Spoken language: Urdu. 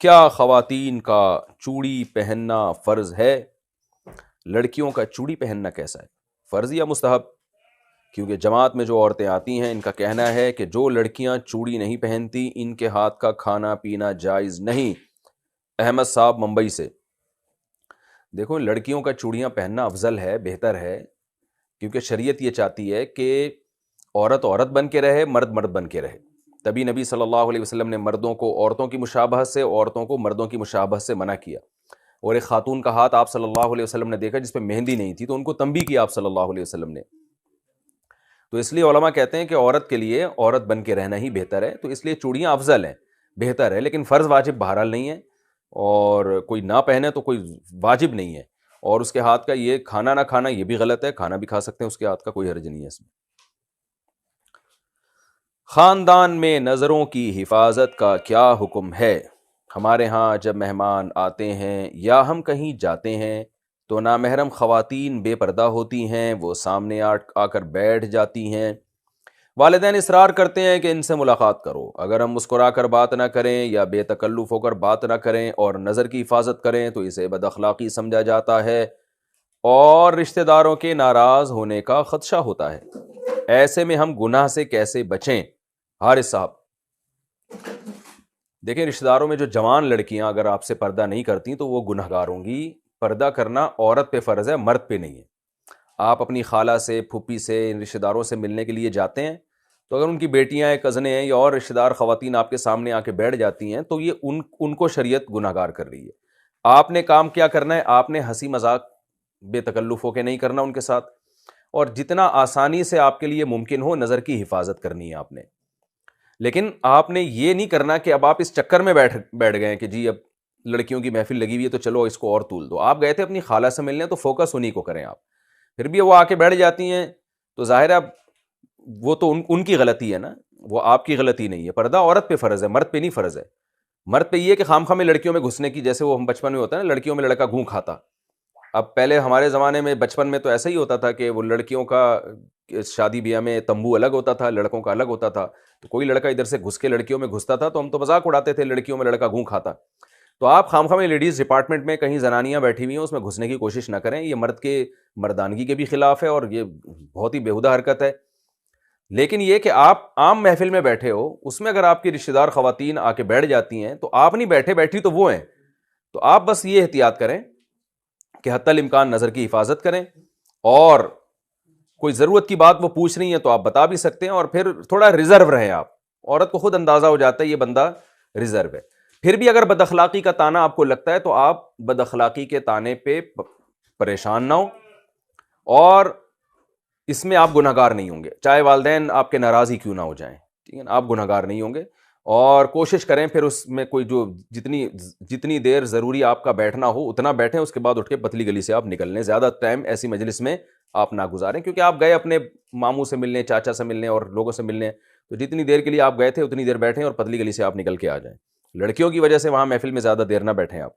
کیا خواتین کا چوڑی پہننا فرض ہے؟ لڑکیوں کا چوڑی پہننا کیسا ہے، فرض یا مستحب؟ کیونکہ جماعت میں جو عورتیں آتی ہیں ان کا کہنا ہے کہ جو لڑکیاں چوڑی نہیں پہنتی ان کے ہاتھ کا کھانا پینا جائز نہیں۔ احمد صاحب ممبئی سے۔ دیکھو، لڑکیوں کا چوڑیاں پہننا افضل ہے، بہتر ہے، کیونکہ شریعت یہ چاہتی ہے کہ عورت عورت بن کے رہے، مرد مرد بن کے رہے۔ تبھی نبی صلی اللہ علیہ وسلم نے مردوں کو عورتوں کی مشابہت سے، عورتوں کو مردوں کی مشابہت سے منع کیا۔ اور ایک خاتون کا ہاتھ آپ صلی اللہ علیہ وسلم نے دیکھا جس پہ مہندی نہیں تھی، تو ان کو تنبیہ کیا آپ صلی اللہ علیہ وسلم نے۔ تو اس لیے علماء کہتے ہیں کہ عورت کے لیے عورت بن کے رہنا ہی بہتر ہے، تو اس لیے چوڑیاں افضل ہیں، بہتر ہے، لیکن فرض واجب بہرحال نہیں ہے، اور کوئی نہ پہنے تو کوئی واجب نہیں ہے۔ اور اس کے ہاتھ کا یہ کھانا نہ کھانا یہ بھی غلط ہے، کھانا بھی کھا سکتے ہیں اس کے ہاتھ کا، کوئی حرج نہیں ہے اس میں۔ خاندان میں نظروں کی حفاظت کا کیا حکم ہے؟ ہمارے ہاں جب مہمان آتے ہیں یا ہم کہیں جاتے ہیں تو نامحرم خواتین بے پردہ ہوتی ہیں، وہ سامنے آ کر بیٹھ جاتی ہیں۔ والدین اصرار کرتے ہیں کہ ان سے ملاقات کرو، اگر ہم مسکرا کر بات نہ کریں یا بے تکلف ہو کر بات نہ کریں اور نظر کی حفاظت کریں تو اسے بد اخلاقی سمجھا جاتا ہے اور رشتہ داروں کے ناراض ہونے کا خدشہ ہوتا ہے۔ ایسے میں ہم گناہ سے کیسے بچیں؟ حارث صاحب، دیکھیں، رشتہ داروں میں جو جوان لڑکیاں اگر آپ سے پردہ نہیں کرتی تو وہ گناہ گار ہوں گی۔ پردہ کرنا عورت پہ فرض ہے، مرد پہ نہیں ہے۔ آپ اپنی خالہ سے، پھوپھی سے، ان رشتہ داروں سے ملنے کے لیے جاتے ہیں تو اگر ان کی بیٹیاں ہیں، کزنیں ہیں یا اور رشتہ دار خواتین آپ کے سامنے آ کے بیٹھ جاتی ہیں تو یہ ان کو شریعت گناہ گار کر رہی ہے۔ آپ نے کام کیا کرنا ہے؟ آپ نے ہنسی مذاق بے تکلف ہو کے نہیں کرنا ان کے ساتھ، اور جتنا آسانی سے آپ کے لیے ممکن ہو نظر کی حفاظت کرنی ہے آپ نے۔ لیکن آپ نے یہ نہیں کرنا کہ اب آپ اس چکر میں بیٹھ گئے کہ جی اب لڑکیوں کی محفل لگی ہوئی ہے تو چلو اس کو اور تول دو۔ آپ گئے تھے اپنی خالہ سے ملنے تو فوکس انہی کو کریں آپ۔ پھر بھی وہ آ کے بیٹھ جاتی ہیں تو ظاہر ہے وہ تو ان کی غلطی ہے نا، وہ آپ کی غلطی نہیں ہے۔ پردہ عورت پہ فرض ہے، مرد پہ نہیں فرض ہے۔ مرد پہ یہ ہے کہ خام میں لڑکیوں میں گھسنے کی، جیسے وہ ہم بچپن میں ہوتا ہے نا، لڑکیوں میں لڑکا گھوں کھاتا۔ اب پہلے ہمارے زمانے میں بچپن میں تو ایسا ہی ہوتا تھا کہ وہ لڑکیوں کا شادی بیاہ میں تمبو الگ ہوتا تھا، لڑکوں کا الگ ہوتا تھا، تو کوئی لڑکا ادھر سے گھس کے لڑکیوں میں گھستا تھا تو ہم تو مذاق اڑاتے تھے، لڑکیوں میں لڑکا گھوں کھاتا۔ تو آپ خام میں لیڈیز ڈپارٹمنٹ میں کہیں زنانیاں بیٹھی ہوئی ہیں اس میں گھسنے کی کوشش نہ کریں، یہ مرد کے مردانگی کے بھی خلاف ہے اور یہ بہت ہی بیہودہ حرکت ہے۔ لیکن یہ کہ آپ عام محفل میں بیٹھے ہو، اس میں اگر آپ کی رشتہ دار خواتین آ کے بیٹھ جاتی ہیں تو آپ نہیں بیٹھے، بیٹھی تو وہ ہیں، تو آپ بس یہ احتیاط کریں کہ حتی الامکان نظر کی حفاظت کریں، اور کوئی ضرورت کی بات وہ پوچھ رہی ہیں تو آپ بتا بھی سکتے ہیں، اور پھر تھوڑا ریزرو رہیں آپ۔ عورت کو خود اندازہ ہو جاتا ہے یہ بندہ ریزرو ہے۔ پھر بھی اگر بد اخلاقی کا طعنہ آپ کو لگتا ہے تو آپ بد اخلاقی کے طعنے پہ پریشان نہ ہو، اور اس میں آپ گناہگار نہیں ہوں گے، چاہے والدین آپ کے ناراض ہی کیوں نہ ہو جائیں، ٹھیک ہے نا، آپ گناہگار نہیں ہوں گے۔ اور کوشش کریں پھر اس میں کوئی جو جتنی دیر ضروری آپ کا بیٹھنا ہو اتنا بیٹھیں، اس کے بعد اٹھ کے پتلی گلی سے آپ نکل لیں۔ زیادہ ٹائم ایسی مجلس میں آپ نہ گزاریں، کیونکہ آپ گئے اپنے ماموں سے ملنے، چاچا سے ملنے اور لوگوں سے ملنے، تو جتنی دیر کے لیے آپ گئے تھے اتنی دیر بیٹھیں اور پتلی گلی سے آپ نکل کے آ جائیں۔ لڑکیوں کی وجہ سے وہاں محفل میں زیادہ دیر نہ بیٹھیں آپ۔